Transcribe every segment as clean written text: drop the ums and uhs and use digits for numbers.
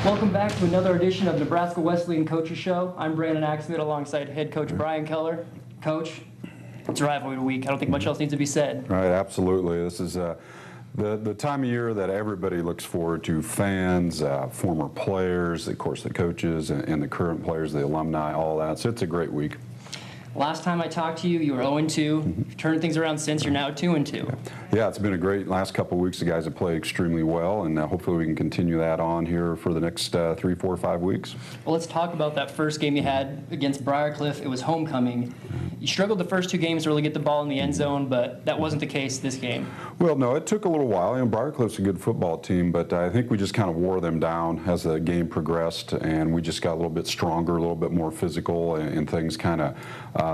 Welcome back to another edition of Nebraska Wesleyan Coaches Show. I'm Brandon Axmith alongside head coach Brian Keller. Coach, it's Rivalry week. I don't think much else needs to be said. Right, absolutely. This is the time of year that everybody looks forward to. Fans, former players, of course the coaches, and the current players, the alumni, all that. So it's a great week. Last time I talked to you, you were 0-2. You've turned things around since. You're now 2-2. Yeah, it's been a great last couple of weeks. The guys have played extremely well, and hopefully we can continue that on here for the next 3, 4, 5 weeks. Well, let's talk about that first game you had against Briarcliff. It was homecoming. You struggled the first two games to really get the ball in the end zone, but that wasn't the case this game. Well, no, it took a little while. Briarcliff's a good football team, but I think we just kind of wore them down as the game progressed, and we just got a little bit stronger, a little bit more physical, and things kind of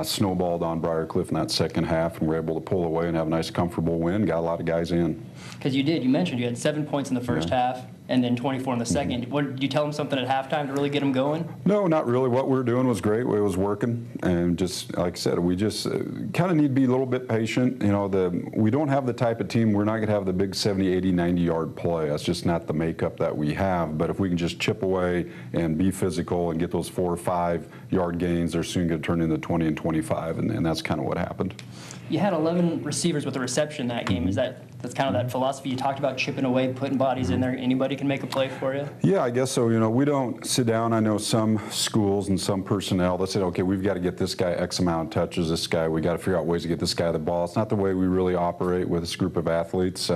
snowballed on Briarcliff in that second half, and we were able to pull away and have a nice, comfortable win. Got a lot of guys in. Because you did. You mentioned you had 7 points in the first half and then 24 in the second. What, did you tell them something at halftime to really get them going? No, not really. What we were doing was great. It was working, and just like I said, we just kind of need to be a little bit patient. We don't have the type of team. We're not going to have the big 70, 80, 90-yard play. That's just not the makeup that we have. But if we can just chip away and be physical and get those 4 or 5-yard gains, they're soon going to turn into 20 and 25, and that's kind of what happened. You had 11 receivers with a reception that game. That's kind of that philosophy you talked about, chipping away, putting bodies in there. Anybody can make a play for you? Yeah, I guess so. We don't sit down. I know some schools and some personnel that say, okay, we've got to get this guy X amount of touches, this guy, we got to figure out ways to get this guy the ball. It's not the way we really operate with this group of athletes.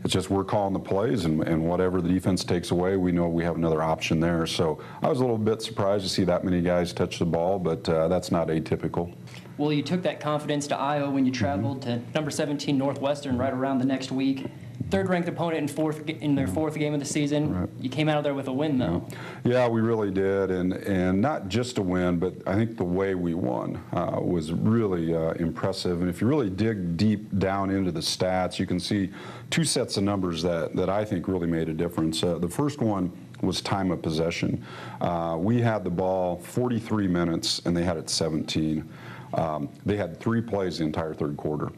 It's just we're calling the plays, and whatever the defense takes away, we know we have another option there. So I was a little bit surprised to see that many guys touch the ball, but that's not atypical. Well, you took that confidence to Iowa when you traveled to number 17 Northwestern right around the next week. Third-ranked opponent in their fourth game of the season. Right. You came out of there with a win, though. Yeah, we really did, and not just a win, but I think the way we won was really impressive. And if you really dig deep down into the stats, you can see two sets of numbers that I think really made a difference. The first one was time of possession. We had the ball 43 minutes, and they had it 17. They had 3 plays the entire third quarter.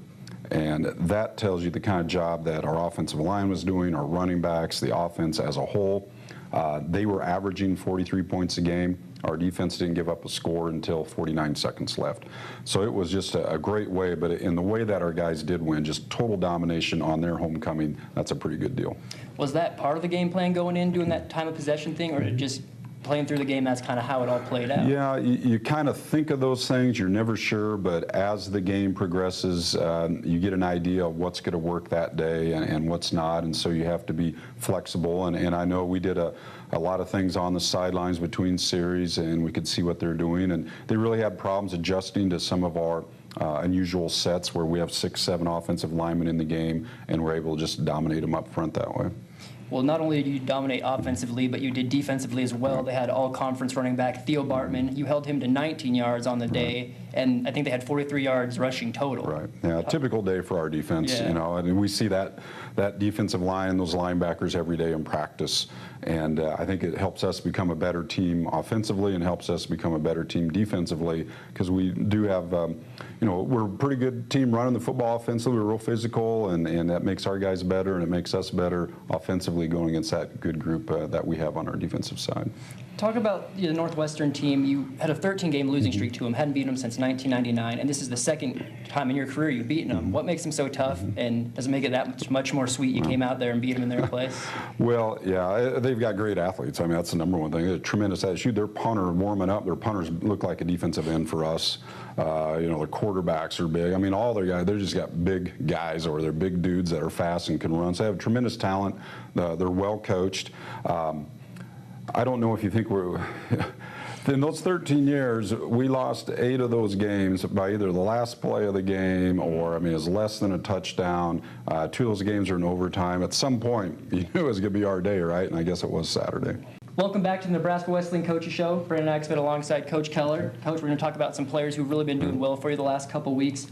And that tells you the kind of job that our offensive line was doing, our running backs, the offense as a whole. They were averaging 43 points a game. Our defense didn't give up a score until 49 seconds left. So it was just a great way, but in the way that our guys did win, just total domination on their homecoming, that's a pretty good deal. Was that part of the game plan going in, doing that time of possession thing, or just playing through the game, that's kind of how it all played out? Yeah, you kind of think of those things. You're never sure, but as the game progresses, you get an idea of what's going to work that day and what's not, and so you have to be flexible. And I know we did a lot of things on the sidelines between series, and we could see what they're doing, and they really had problems adjusting to some of our unusual sets where we have 6, 7 offensive linemen in the game, and we're able to just dominate them up front that way. Well, not only did you dominate offensively, but you did defensively as well. They had all-conference running back Theo Bartman. You held him to 19 yards on the day, and I think they had 43 yards rushing total. Right. Yeah, typical day for our defense. And we see that defensive line, those linebackers every day in practice, and I think it helps us become a better team offensively and helps us become a better team defensively, because we do have, we're a pretty good team running the football offensively. We're real physical, and that makes our guys better, and it makes us better offensively going against that good group that we have on our defensive side. Talk about the Northwestern team. You had a 13-game losing streak to them, hadn't beaten them since 1999, and this is the second time in your career you've beaten them. What makes them so tough, and does it make it that much more sweet you came out there and beat them in their place? Well, yeah, they've got great athletes. I mean, that's the number one thing. They're tremendous attitude. Their punter warming up. Their punters look like a defensive end for us. Their quarterbacks are big. I mean, all their guys, they're just got big guys, or they're big dudes that are fast and can run. So they have tremendous talent. They're well coached. I don't know if you think we're in those 13 years, we lost 8 of those games by either the last play of the game or, it was less than a touchdown. 2 of those games are in overtime. At some point, you knew it was going to be our day, right? And I guess it was Saturday. Welcome back to the Nebraska Wesleyan Coaches Show. Brandon Axmith alongside Coach Keller. Coach, we're going to talk about some players who've really been doing well for you the last couple weeks.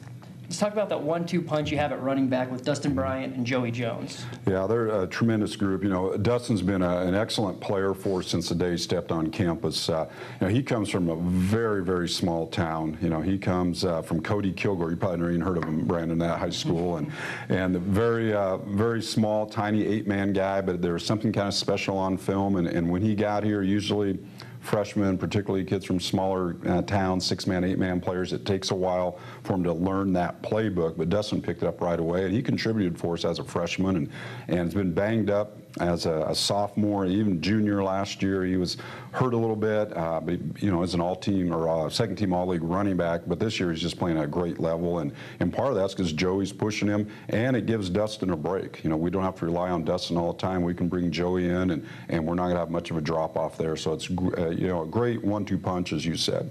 Let's talk about that 1-2 punch you have at running back with Dustin Bryant and Joey Jones. Yeah, they're a tremendous group. You know, Dustin's been an excellent player for us since the day he stepped on campus. You know, he comes from a very, very small town. You know, he comes from Cody Kilgore. You probably never even heard of him, Brandon, at high school. And very, very small, tiny 8-man guy, but there was something kind of special on film. And when he got here, usually freshmen, particularly kids from smaller towns, 6-man, 8-man players, it takes a while for them to learn that playbook, but Dustin picked it up right away, and he contributed for us as a freshman, and has been banged up as a sophomore, even junior last year. He was hurt a little bit, but you know, as an all-team or second-team all-league running back, but this year he's just playing at a great level, and part of that's because Joey's pushing him, and it gives Dustin a break. You know, we don't have to rely on Dustin all the time. We can bring Joey in, and we're not going to have much of a drop-off there, so it's you know, a great 1-2 punch, as you said.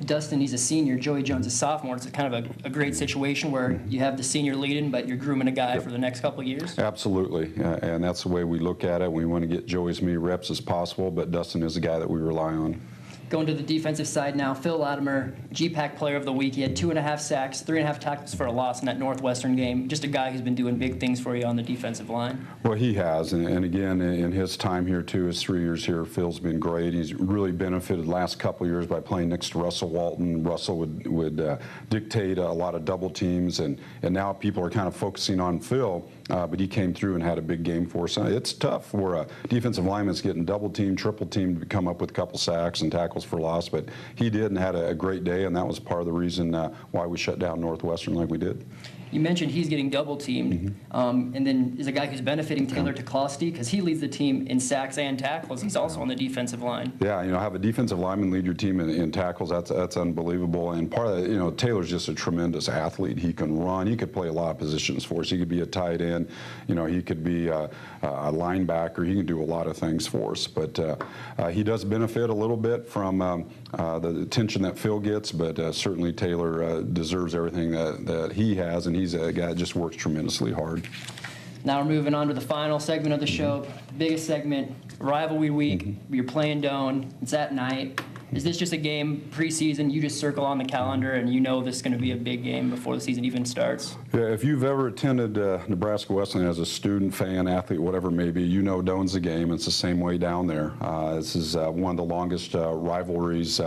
Dustin, he's a senior. Joey Jones, a sophomore. It's kind of a great situation where you have the senior leading, but you're grooming a guy for the next couple of years. Absolutely, and that's the way we look at it. We want to get Joey as many reps as possible, but Dustin is a guy that we rely on. Going to the defensive side now, Phil Latimer, GPAC Player of the Week. He had 2.5 sacks, 3.5 tackles for a loss in that Northwestern game. Just a guy who's been doing big things for you on the defensive line. Well, he has, and again, in his time here too, his 3 years here, Phil's been great. He's really benefited the last couple of years by playing next to Russell Walton. Russell would dictate a lot of double teams, and now people are kind of focusing on Phil. But he came through and had a big game for us. It's tough for a defensive lineman that's getting double teamed, triple teamed to come up with a couple sacks and tackles for loss. But he did and had a great day, and that was part of the reason why we shut down Northwestern like we did. You mentioned he's getting double teamed, and then is a guy who's benefiting Taylor Teclosty because he leads the team in sacks and tackles. He's also on the defensive line. Yeah, you know, have a defensive lineman lead your team in tackles, that's unbelievable. And part of that, you know, Taylor's just a tremendous athlete. He can run. He could play a lot of positions for us. He could be a tight end. You know, he could be a linebacker. He can do a lot of things for us. But he does benefit a little bit from the attention that Phil gets, but certainly Taylor deserves everything that he has, and he's a guy that just works tremendously hard. Now we're moving on to the final segment of the show, biggest segment, Rivalry Week. You're playing Doane. It's at night. Is this just a game preseason you just circle on the calendar and you know this is going to be a big game before the season even starts? Yeah, if you've ever attended Nebraska Wesleyan as a student, fan, athlete, whatever it may be, you know Doane's a game. It's the same way down there. This is one of the longest rivalries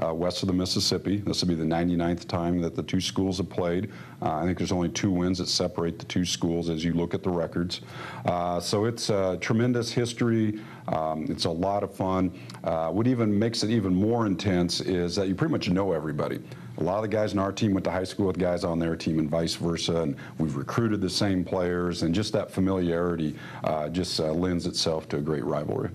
west of the Mississippi. This will be the 99th time that the two schools have played. I think there's only 2 wins that separate the two schools as you look at the records. So it's tremendous history. It's a lot of fun. What even makes it even more intense is that you pretty much know everybody. A lot of the guys in our team went to high school with guys on their team and vice versa, and we've recruited the same players, and just that familiarity just lends itself to a great rivalry.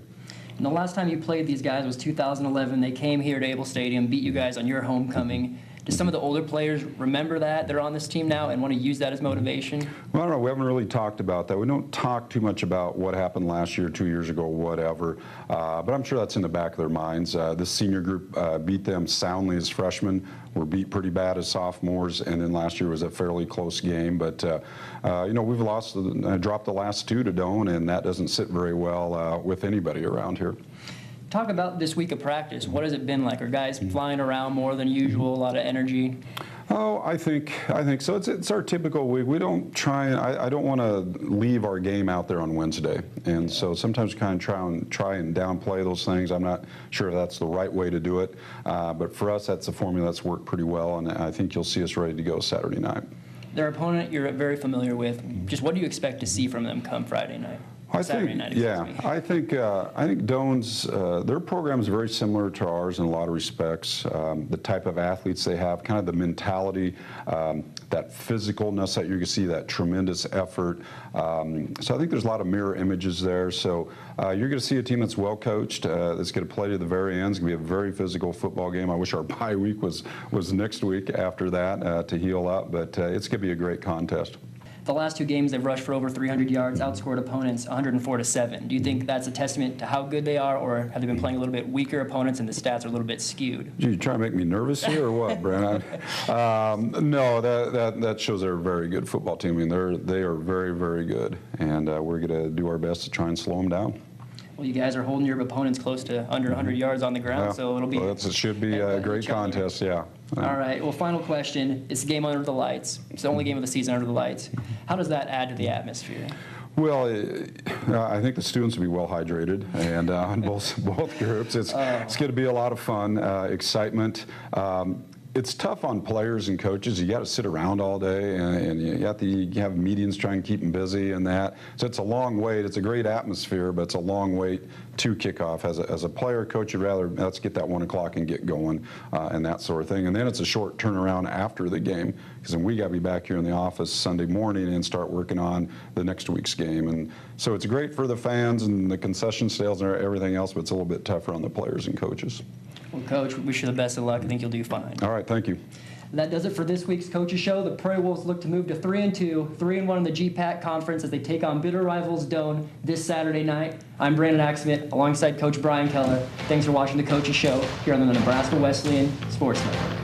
And the last time you played these guys was 2011. They came here to Able Stadium, beat you guys on your homecoming. Do some of the older players remember that? They're on this team now and want to use that as motivation? Well, I don't know. We haven't really talked about that. We don't talk too much about what happened last year, 2 years ago, whatever. But I'm sure that's in the back of their minds. This senior group beat them soundly as freshmen. Were beat pretty bad as sophomores, and then last year was a fairly close game. But you know, we've dropped the last 2 to Doane, and that doesn't sit very well with anybody around here. Talk about this week of practice. What has it been like? Are guys flying around more than usual, a lot of energy? Oh, I think so. It's our typical week. We don't try. I don't want to leave our game out there on Wednesday, and so sometimes we kind of try and downplay those things. I'm not sure if that's the right way to do it, but for us, that's a formula that's worked pretty well, and I think you'll see us ready to go Saturday night. Their opponent you're very familiar with. Just what do you expect to see from them come Friday night? I think Doane's their program is very similar to ours in a lot of respects. The type of athletes they have, kind of the mentality, that physicalness that you can see, that tremendous effort. So I think there's a lot of mirror images there. So you're going to see a team that's well coached, that's going to play to the very end. It's going to be a very physical football game. I wish our bye week was next week after that to heal up, but it's going to be a great contest. The last 2 games, they've rushed for over 300 yards, outscored opponents 104-7. Do you think that's a testament to how good they are, or have they been playing a little bit weaker opponents and the stats are a little bit skewed? You trying to make me nervous here or what, Brandon? No, that shows they're a very good football team. I mean, they are very, very good, and we're going to do our best to try and slow them down. Well, you guys are holding your opponents close to under 100 yards on the ground, so it'll be. Well, it should be a great contest, yeah. All right. Well, final question. It's a game under the lights. It's the only game of the season under the lights. How does that add to the atmosphere? Well, I think the students will be well hydrated, and on both groups, it's going to be a lot of fun, excitement. It's tough on players and coaches. You got to sit around all day, and you have meetings trying to keep them busy and that. So it's a long wait. It's a great atmosphere, but it's a long wait to kickoff. As a player, coach, you'd rather let's get that 1 o'clock and get going and that sort of thing. And then it's a short turnaround after the game, because then we got to be back here in the office Sunday morning and start working on the next week's game. And so it's great for the fans and the concession sales and everything else, but it's a little bit tougher on the players and coaches. Well, Coach, we wish you the best of luck. I think you'll do fine. All right, thank you. And that does it for this week's Coaches Show. The Prairie Wolves look to move to 3-2, 3-1 in the GPAC Conference as they take on bitter rivals Doane this Saturday night. I'm Brandon Axmit alongside Coach Brian Keller. Thanks for watching the Coaches Show here on the Nebraska Wesleyan Sports Network.